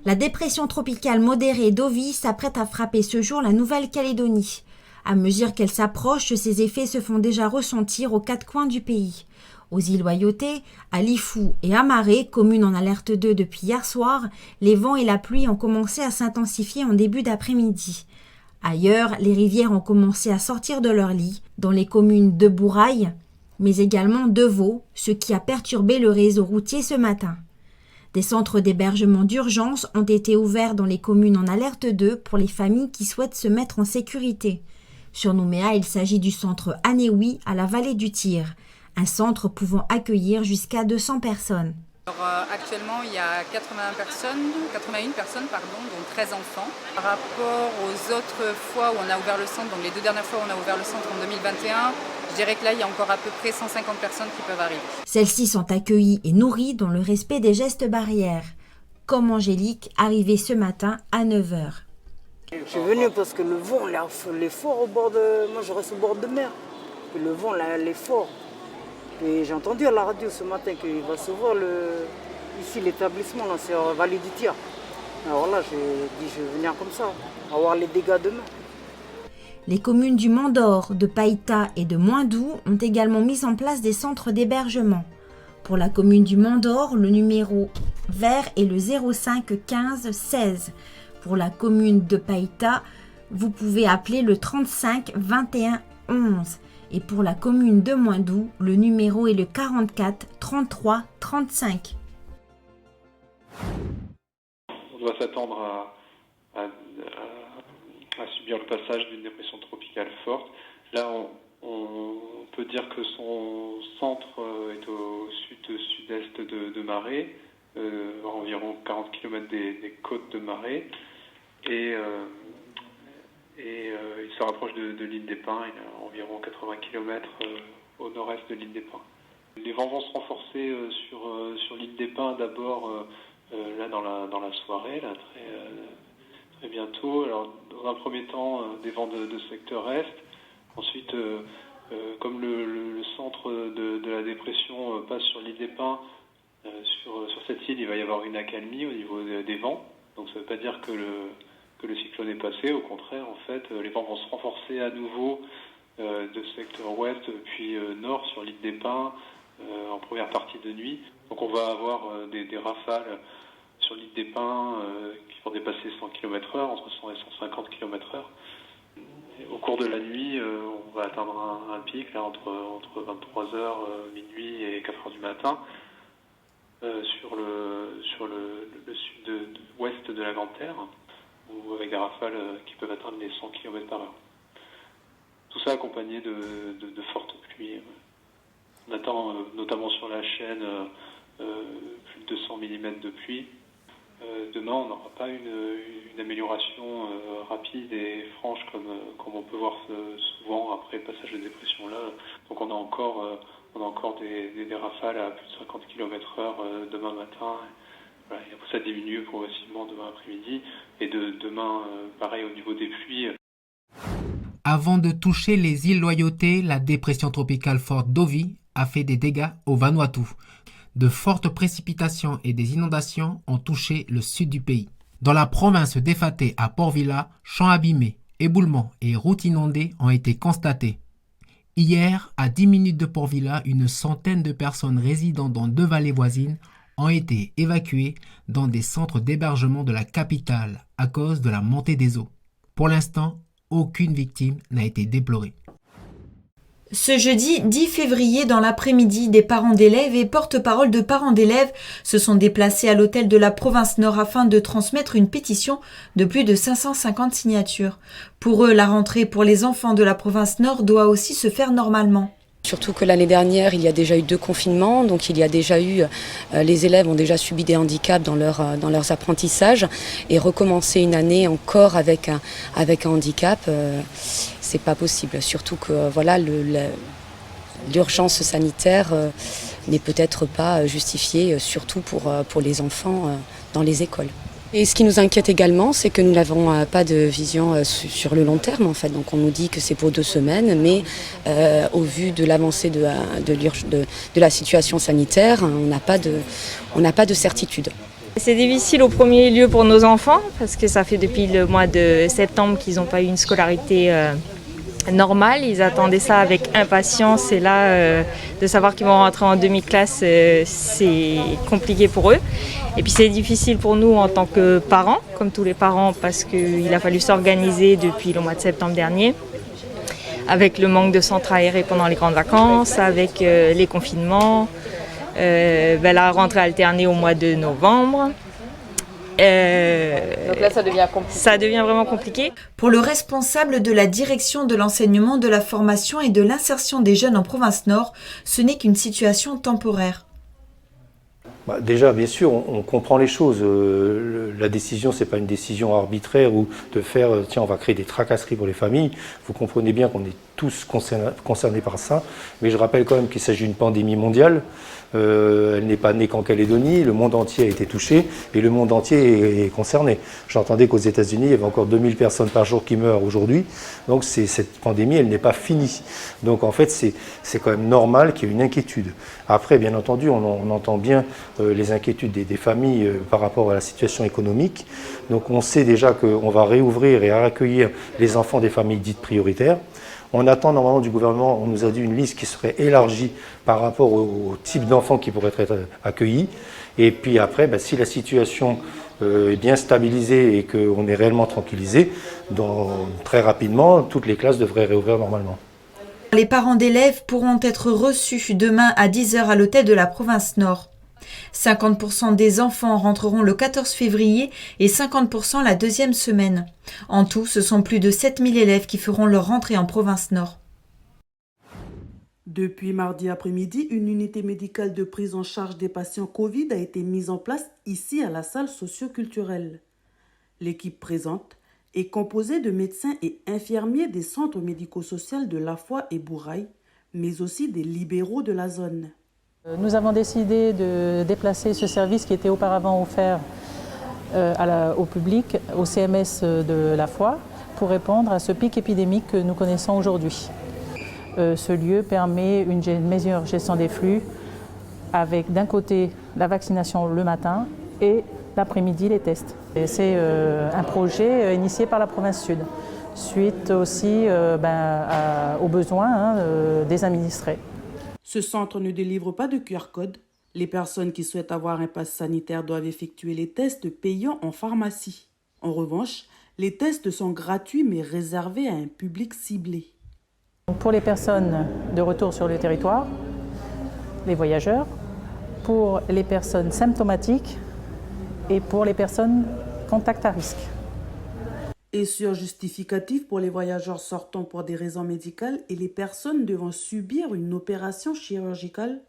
La dépression tropicale modérée Dovi s'apprête à frapper ce jour la Nouvelle-Calédonie. À mesure qu'elle s'approche, ses effets se font déjà ressentir aux quatre coins du pays. Aux îles Loyauté, à Lifou et à Maré, communes en alerte 2 depuis hier soir, les vents et la pluie ont commencé à s'intensifier en début d'après-midi. Ailleurs, les rivières ont commencé à sortir de leur lit, dans les communes de Bourail, mais également de Vaud, ce qui a perturbé le réseau routier ce matin. Des centres d'hébergement d'urgence ont été ouverts dans les communes en alerte 2 pour les familles qui souhaitent se mettre en sécurité. Sur Nouméa, il s'agit du centre Anéoui à la vallée du Tyr, un centre pouvant accueillir jusqu'à 200 personnes. Alors, actuellement, il y a 81 personnes, dont 13 enfants. Par rapport aux autres fois où on a ouvert le centre, donc les 2 dernières fois où on a ouvert le centre en 2021, je dirais que là, il y a encore à peu près 150 personnes qui peuvent arriver. Celles-ci sont accueillies et nourries dans le respect des gestes barrières, comme Angélique, arrivée ce matin à 9h. Je suis venue parce que le vent, il est fort au bord de... Moi, je reste au bord de mer. Et le vent, là, il est fort. Et j'ai entendu à la radio ce matin qu'il va s'ouvrir ici l'établissement, là, c'est en Vallée du Tyr. Alors là, j'ai dit je vais venir comme ça, avoir les dégâts demain. Les communes du Mont d'Or, de Païta et de Moindou ont également mis en place des centres d'hébergement. Pour la commune du Mont d'Or, le numéro vert est le 05 15 16. Pour la commune de Païta, vous pouvez appeler le 35 21 11. Et pour la commune de Moindou, le numéro est le 44 33 35. On doit s'attendre à subir le passage d'une dépression tropicale forte. Là, on peut dire que son centre est au sud-sud-est de Maré, à environ 40 km des côtes de Maré. Et il se rapproche de l'île des Pins, il est à environ 80 km au nord-est de l'île des Pins. Les vents vont se renforcer sur l'île des Pins d'abord là dans la soirée, là, très bientôt. Alors, dans un premier temps, des vents de secteur est. Ensuite, comme le centre de la dépression passe sur l'île des Pins, sur cette île, il va y avoir une accalmie au niveau des vents. Donc ça ne veut pas dire que le cyclone est passé. Au contraire, en fait, les vents vont se renforcer à nouveau de secteur ouest puis nord sur l'île des Pins en première partie de nuit. Donc on va avoir des rafales sur l'île des Pins qui vont dépasser 100 km/h, entre 100 et 150 km/h. Au cours de la nuit, on va atteindre un pic là, entre 23h, minuit et 4h du matin sur le sud-ouest de la Grande-Terre, avec des rafales qui peuvent atteindre les 100 km/h. Tout ça accompagné de fortes pluies. On attend notamment sur la chaîne plus de 200 mm de pluie. Demain, on n'aura pas une amélioration rapide et franche comme on peut voir souvent après le passage de dépression là. Donc on a encore des rafales à plus de 50 km/h demain matin. Voilà, et après ça diminue progressivement demain après-midi. Et demain, pareil au niveau des pluies. Avant de toucher les îles Loyauté, la dépression tropicale forte Dovi a fait des dégâts au Vanuatu. De fortes précipitations et des inondations ont touché le sud du pays. Dans la province d'Effaté à Port-Vila, champs abîmés, éboulements et routes inondées ont été constatés. Hier, à 10 minutes de Port-Vila, une centaine de personnes résidant dans 2 vallées voisines ont été évacuées dans des centres d'hébergement de la capitale à cause de la montée des eaux. Pour l'instant, aucune victime n'a été déplorée. Ce jeudi 10 février, dans l'après-midi, des parents d'élèves et porte-parole de parents d'élèves se sont déplacés à l'hôtel de la Province Nord afin de transmettre une pétition de plus de 550 signatures. Pour eux, la rentrée pour les enfants de la Province Nord doit aussi se faire normalement. Surtout que l'année dernière, il y a déjà eu 2 confinements, donc il y a déjà eu, les élèves ont déjà subi des handicaps dans leurs apprentissages, et recommencer une année encore avec un handicap, c'est pas possible. Surtout que voilà, l'urgence sanitaire n'est peut-être pas justifiée, surtout pour les enfants dans les écoles. Et ce qui nous inquiète également, c'est que nous n'avons pas de vision sur le long terme en fait. Donc on nous dit que c'est pour 2 semaines, mais au vu de l'avancée de la situation sanitaire, on n'a pas de certitude. C'est difficile au premier lieu pour nos enfants parce que ça fait depuis le mois de septembre qu'ils n'ont pas eu une scolarité normale. Ils attendaient ça avec impatience et là, de savoir qu'ils vont rentrer en demi-classe, c'est compliqué pour eux. Et puis c'est difficile pour nous en tant que parents, comme tous les parents, parce qu'il a fallu s'organiser depuis le mois de septembre dernier, avec le manque de centres aérés pendant les grandes vacances, avec les confinements. La rentrée alternée au mois de novembre. Donc là, ça devient compliqué. Ça devient vraiment compliqué. Pour le responsable de la direction de l'enseignement, de la formation et de l'insertion des jeunes en province Nord, ce n'est qu'une situation temporaire. Déjà, bien sûr, on comprend les choses. La décision, ce n'est pas une décision arbitraire ou de faire, tiens, on va créer des tracasseries pour les familles. Vous comprenez bien qu'on est tous concernés par ça. Mais je rappelle quand même qu'il s'agit d'une pandémie mondiale. Elle n'est pas née qu'en Calédonie. Le monde entier a été touché et le monde entier est concerné. J'entendais qu'aux États-Unis, il y avait encore 2000 personnes par jour qui meurent aujourd'hui. Donc cette pandémie, elle n'est pas finie. Donc en fait, c'est quand même normal qu'il y ait une inquiétude. Après, bien entendu, on entend bien les inquiétudes des familles par rapport à la situation économique. Donc on sait déjà qu'on va réouvrir et accueillir les enfants des familles dites prioritaires. On attend normalement du gouvernement, on nous a dit une liste qui serait élargie par rapport au type d'enfants qui pourraient être accueillis. Et puis après, si la situation est bien stabilisée et qu'on est réellement tranquillisé, très rapidement, toutes les classes devraient réouvrir normalement. Les parents d'élèves pourront être reçus demain à 10h à l'hôtel de la province Nord. 50% des enfants rentreront le 14 février et 50% la deuxième semaine. En tout, ce sont plus de 7000 élèves qui feront leur rentrée en province Nord. Depuis mardi après-midi, une unité médicale de prise en charge des patients Covid a été mise en place ici à la salle socio-culturelle. L'équipe présente est composée de médecins et infirmiers des centres médico-sociaux de Lafoi et Bourail, mais aussi des libéraux de la zone. Nous avons décidé de déplacer ce service qui était auparavant offert au public, au CMS de Lafoi, pour répondre à ce pic épidémique que nous connaissons aujourd'hui. Ce lieu permet une meilleure gestion des flux, avec d'un côté la vaccination le matin et l'après-midi les tests. C'est un projet initié par la province Sud, suite aussi aux besoins des administrés. Ce centre ne délivre pas de QR code. Les personnes qui souhaitent avoir un pass sanitaire doivent effectuer les tests payants en pharmacie. En revanche, les tests sont gratuits mais réservés à un public ciblé. Pour les personnes de retour sur le territoire, les voyageurs, pour les personnes symptomatiques et pour les personnes contact à risque. Et sur justificatif pour les voyageurs sortant pour des raisons médicales et les personnes devant subir une opération chirurgicale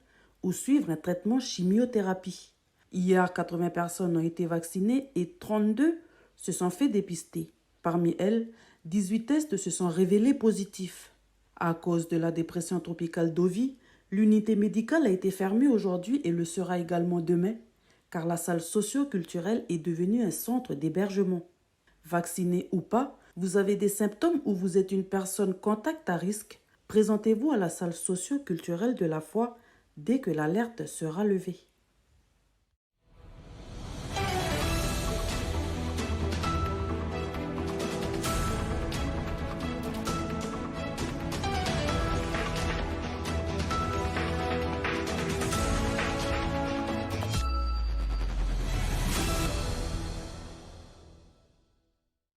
ou suivre un traitement chimiothérapie. Hier, 80 personnes ont été vaccinées et 32 se sont fait dépister. Parmi elles, 18 tests se sont révélés positifs. À cause de la dépression tropicale Dovi, l'unité médicale a été fermée aujourd'hui et le sera également demain, car la salle socio-culturelle est devenue un centre d'hébergement. Vacciné ou pas, vous avez des symptômes ou vous êtes une personne contact à risque, présentez-vous à la salle socio-culturelle de Lafoi dès que l'alerte sera levée.